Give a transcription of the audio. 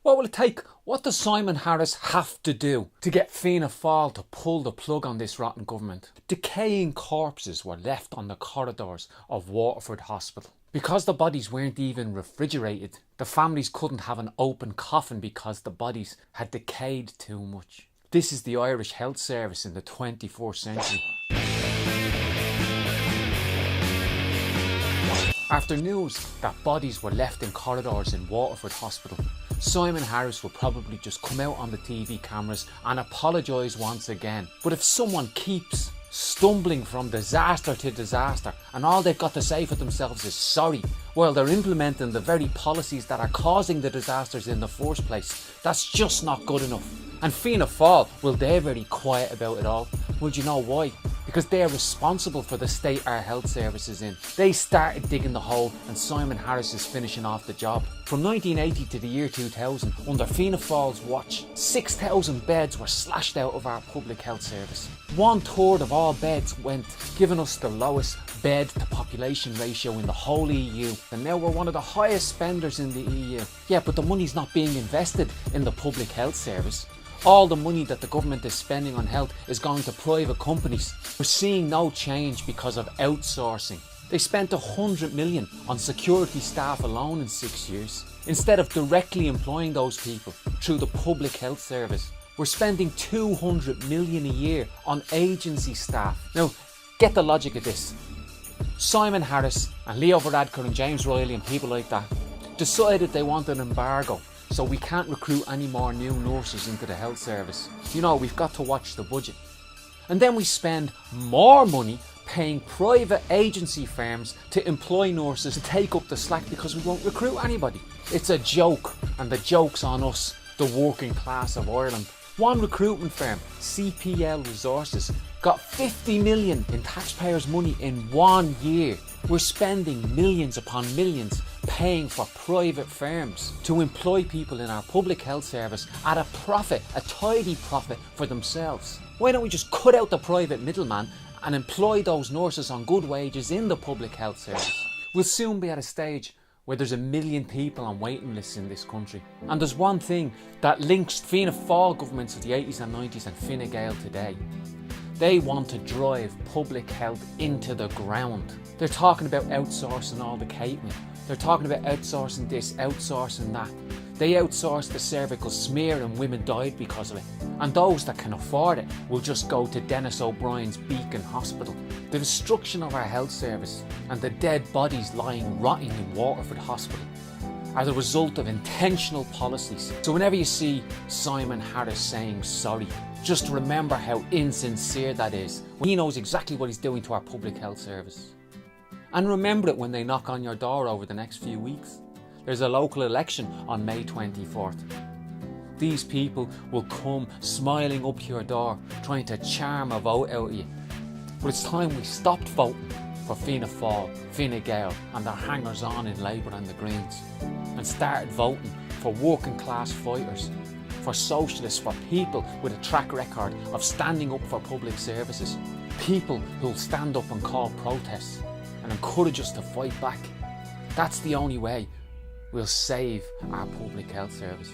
What will it take? What does Simon Harris have to do to get Fianna Fáil to pull the plug on this rotten government? Decaying corpses were left on the corridors of Waterford Hospital. Because the bodies weren't even refrigerated, the families couldn't have an open coffin because the bodies had decayed too much. This is the Irish health service in the 21st century. After news that bodies were left in corridors in Waterford Hospital, Simon Harris will probably just come out on the TV cameras and apologise once again. But if someone keeps stumbling from disaster to disaster and all they've got to say for themselves is sorry, while they're implementing the very policies that are causing the disasters in the first place, that's just not good enough. And Fianna Fáil, well, they're very quiet about it all. Well, do you know why? Because they're responsible for the state our health service is in. They started digging the hole and Simon Harris is finishing off the job. From 1980 to the year 2000, under Fianna Fáil's watch, 6,000 beds were slashed out of our public health service. 1/3 of all beds went, giving us the lowest bed to population ratio in the whole EU. And now we're one of the highest spenders in the EU. Yeah, but the money's not being invested in the public health service. All the money that the government is spending on health is going to private companies. We're seeing no change because of outsourcing. They spent 100 million on security staff alone in 6 years. Instead of directly employing those people through the public health service, we're spending 200 million a year on agency staff. Now, get the logic of this. Simon Harris and Leo Varadkar and James Riley and people like that decided they want an embargo, so we can't recruit any more new nurses into the health service. You know, we've got to watch the budget. And then we spend more money paying private agency firms to employ nurses to take up the slack because we won't recruit anybody. It's a joke, and the joke's on us, the working class of Ireland. One recruitment firm, CPL Resources, got 50 million in taxpayers' money in 1 year. We're spending millions upon millions paying for private firms to employ people in our public health service at a profit, a tidy profit for themselves. Why don't we just cut out the private middleman and employ those nurses on good wages in the public health service? We'll soon be at a stage where there's 1 million people on waiting lists in this country. And there's one thing that links Fianna Fáil governments of the 80s and 90s and Fine Gael today. They want to drive public health into the ground. They're talking about outsourcing all the catering. They're talking about outsourcing this, outsourcing that. They outsourced the cervical smear and women died because of it. And those that can afford it will just go to Dennis O'Brien's Beacon Hospital. The destruction of our health service and the dead bodies lying rotting in Waterford Hospital are the result of intentional policies. So whenever you see Simon Harris saying sorry, just remember how insincere that is. He knows exactly what he's doing to our public health service. And remember it when they knock on your door over the next few weeks. There's a local election on May 24th. These people will come smiling up to your door, trying to charm a vote out of you. But it's time we stopped voting for Fianna Fáil, Fine Gael and their hangers-on in Labour and the Greens, and started voting for working class fighters, for socialists, for people with a track record of standing up for public services, people who'll stand up and call protests and encourage us to fight back. That's the only way we'll save our public health service.